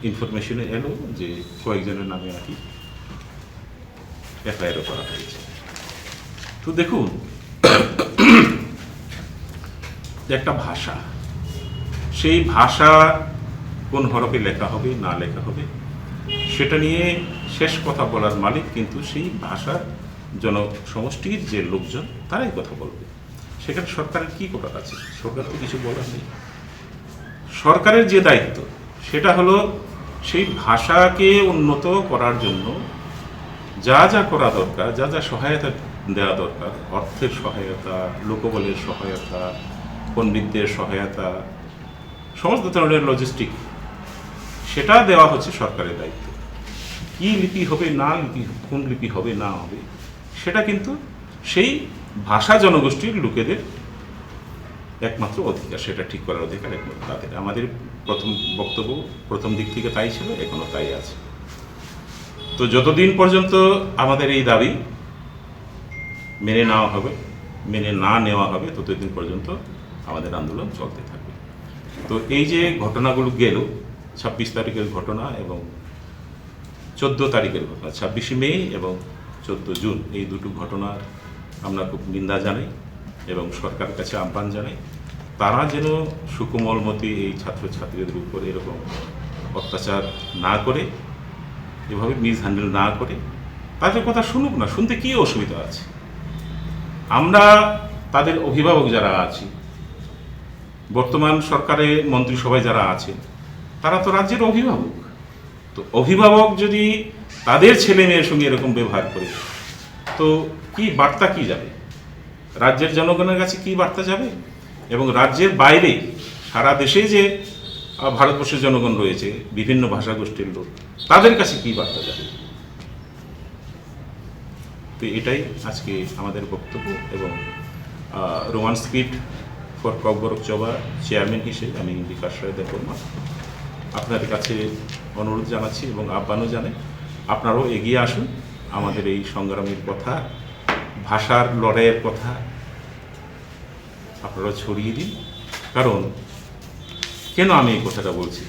ইনফরমেশনে এলো যে কয়েকজনের নামে আর কি এফআইআরও করা হয়েছে। তো দেখুন, একটা ভাষা, সেই ভাষা কোন হরফে লেখা হবে না লেখা হবে সেটা নিয়ে শেষ কথা বলার মালিক কিন্তু সেই ভাষার জনসমষ্টির যে লোকজন তারাই কথা বলবে। সেখানে সরকারের কি করার আছে? সরকার তো কিছু বলার নেই। সরকারের যে দায়িত্ব সেটা হলো সেই ভাষাকে উন্নত করার জন্য যা যা করা দরকার, যা যা সহায়তা দেওয়া দরকার, অর্থের সহায়তা, লোকবলের সহায়তা, পণ্ডিতদের সহায়তা, সমস্ত ধরনের লজিস্টিক, সেটা দেওয়া হচ্ছে সরকারের দায়িত্ব। কি লিপি হবে না লিপি, কোন লিপি হবে না হবে, সেটা কিন্তু সেই ভাষা জনগোষ্ঠীর লোকেদের একমাত্র অধিকার, সেটা ঠিক করার অধিকার একমাত্র তাদের। আমাদের প্রথম বক্তব্য প্রথম দিক থেকে তাই ছিল, এখনো তাই আছে। তো যতদিন পর্যন্ত আমাদের এই দাবি মেনে নেওয়া হবে, মেনে না নেওয়া হবে, ততদিন পর্যন্ত আমাদের আন্দোলন চলতে থাকবে। তো এই যে ঘটনাগুলো গেল, 26 তারিখের ঘটনা এবং 14 তারিখের ঘটনা, 26শে মে এবং 14 জুন, এই দুটো ঘটনার আমরা খুব নিন্দা জানাই এবং সরকারের কাছে আহ্বান জানাই, তারা যেন সুকোমল মতে এই ছাত্রছাত্রীদের উপর এরকম অত্যাচার না করে, এভাবে মিসহ্যান্ডেল না করে, তাদের কথা শুনুক না, শুনতে কী অসুবিধা আছে। আমরা তাদের অভিভাবক যারা আছি, বর্তমান সরকারে মন্ত্রিসভায় যারা আছে, তারা তো রাজ্যের অভিভাবক। তো অভিভাবক যদি তাদের ছেলে মেয়ের সঙ্গে এরকম ব্যবহার করে, তো কি বার্তা কি যাবে রাজ্যের জনগণের কাছে? কি বার্তা যাবে? এবং রাজ্যের বাইরে সারা দেশে যে ভারতবর্ষের জনগণ রয়েছে, বিভিন্ন ভাষাগোষ্ঠীর লোক, তাদের কাছে কি বার্তা যাবে? তো এটাই আজকে আমাদের বক্তব্য। এবং Roman script for KOKTHUM chairman হিসেবে আমি বিকাশরায় দেববর্মা আপনাদের কাছে অনুরোধ জানাচ্ছি এবং আহ্বানও জানাই, আপনারাও এগিয়ে আসুন, আমাদের এই সংগ্রামের কথা, ভাষার লড়াইয়ের কথা আপনারা ছড়িয়ে দিন। কারণ কেন আমি এই কথাটা বলছি?